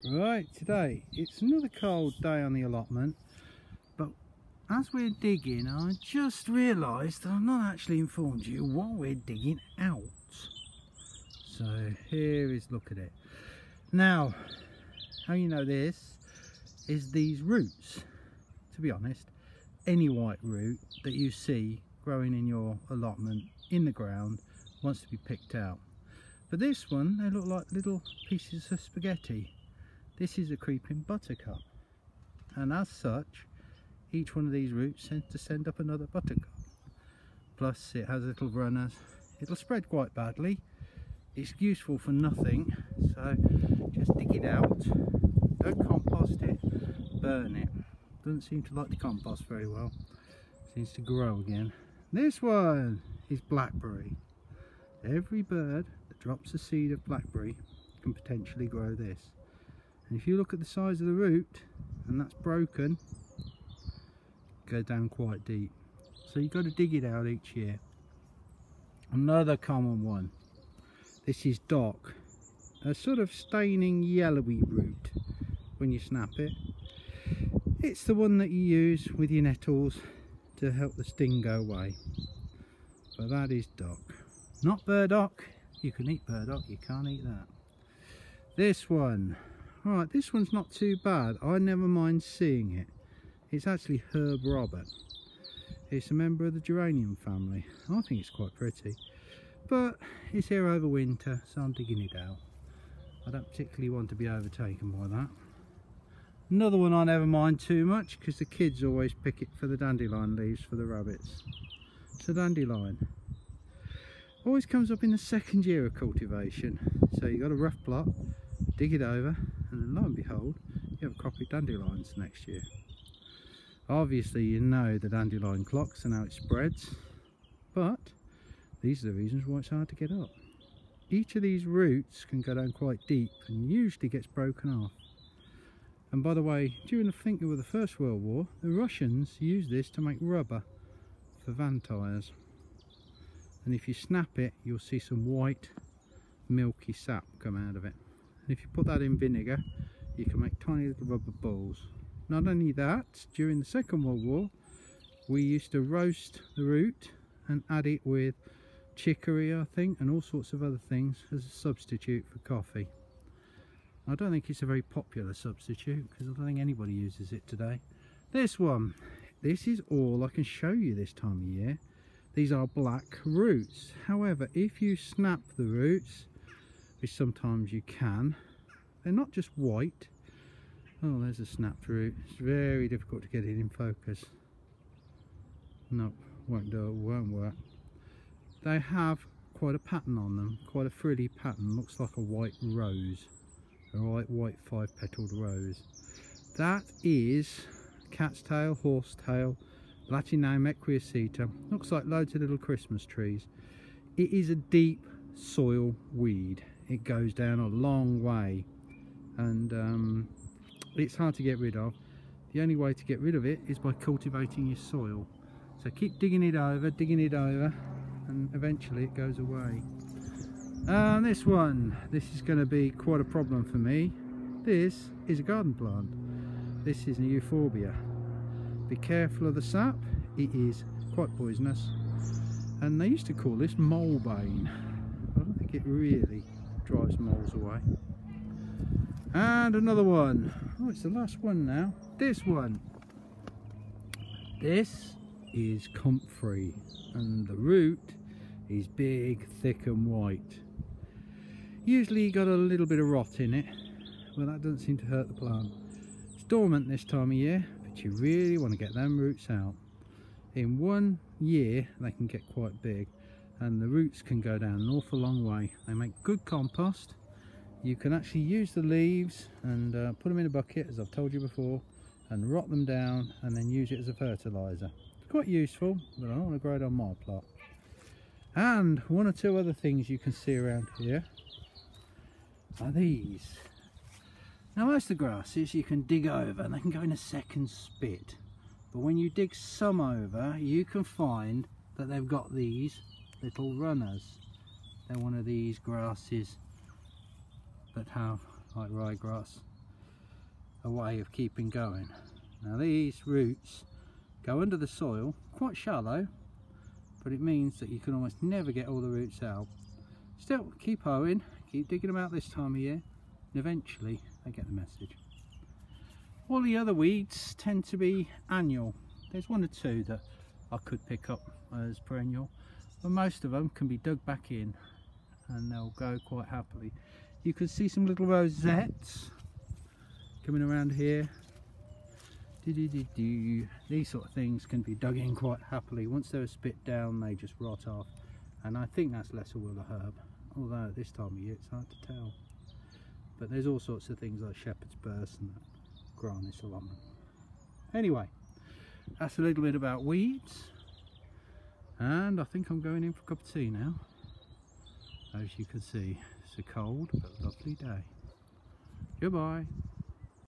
Right, today it's another cold day on the allotment, but as we're digging I just realised that I've not actually informed you what we're digging out. So here is look at it. Now, how you know this is these roots. To be honest, any white root that you see growing in your allotment in the ground wants to be picked out. But this one, they look like little pieces of spaghetti. This is a creeping buttercup, and as such each one of these roots tends to send up another buttercup. Plus it has little runners. It'll spread quite badly. It's useful for nothing, so just dig it out. Don't compost it, burn it. Doesn't seem to like the compost very well. Seems to grow again. This one is blackberry. Every bird that drops a seed of blackberry can potentially grow this. And if you look at the size of the root, and that's broken, go down quite deep. So you've got to dig it out each year. Another common one. This is dock. A sort of staining yellowy root when you snap it. It's the one that you use with your nettles to help the sting go away. But that is dock. Not burdock. You can eat burdock, you can't eat that. This one. Right, this one's not too bad. I never mind seeing it. It's actually herb robert. It's a member of the geranium family. I think it's quite pretty. But it's here over winter, so I'm digging it out. I don't particularly want to be overtaken by that. Another one I never mind too much because the kids always pick it for the dandelion leaves for the rabbits. It's a dandelion. Always comes up in the second year of cultivation. So you've got a rough plot, dig it over, and then lo and behold, you have a crop of dandelions next year. Obviously you know the dandelion clocks and how it spreads, but these are the reasons why it's hard to get up. Each of these roots can go down quite deep and usually gets broken off. And by the way, during the First World War, the Russians used this to make rubber for van tyres. And if you snap it, you'll see some white milky sap come out of it. And if you put that in vinegar, you can make tiny little rubber balls. Not only that, during the Second World War, we used to roast the root and add it with chicory, I think, and all sorts of other things as a substitute for coffee. I don't think it's a very popular substitute because I don't think anybody uses it today. This one, this is all I can show you this time of year. These are black roots. However, if you snap the roots, which sometimes you can, they're not just white. Oh, there's a snapped root. It's very difficult to get it in focus. No, won't do it, won't work. They have quite a pattern on them, quite a frilly pattern. Looks like a white rose, a white 5-petaled rose. That is cat's tail, horse tail, Latin name Equiaceta. Looks like loads of little Christmas trees. It is a deep soil weed. It goes down a long way, and it's hard to get rid of. The only way to get rid of it is by cultivating your soil. So keep digging it over, and eventually it goes away. This one, this is going to be quite a problem for me. This is a garden plant. This is a euphorbia. Be careful of the sap, it is quite poisonous. And they used to call this mulebane. I don't think it really drives moles away. And another one. Oh, it's the last one now. This one. This is comfrey, and the root is big, thick and white. Usually you got a little bit of rot in it, well, that doesn't seem to hurt the plant. It's dormant this time of year, but you really want to get them roots out. In 1 year they can get quite big, and the roots can go down an awful long way. They make good compost. You can actually use the leaves and put them in a bucket, as I've told you before, and rot them down and then use it as a fertiliser. It's quite useful, but I don't want to grow it on my plot. And one or two other things you can see around here are these. Now most of the grasses you can dig over and they can go in a second spit, but when you dig some over you can find that they've got these little runners. They're one of these grasses that have, like ryegrass, a way of keeping going. Now these roots go under the soil, quite shallow, but it means that you can almost never get all the roots out. Still, keep hoeing, keep digging them out this time of year, and eventually they get the message. All the other weeds tend to be annual. There's one or two that I could pick up as perennial, but most of them can be dug back in and they'll go quite happily. You can see some little rosettes coming around here. These sort of things can be dug in quite happily. Once they're spit down, they just rot off, and I think that's lesser willow herb, although at this time of year it's hard to tell. But there's all sorts of things like shepherd's purse and that grow on this allotment. Anyway, that's a little bit about weeds, and I think I'm going in for a cup of tea now. As you can see, it's a cold but lovely day. Goodbye.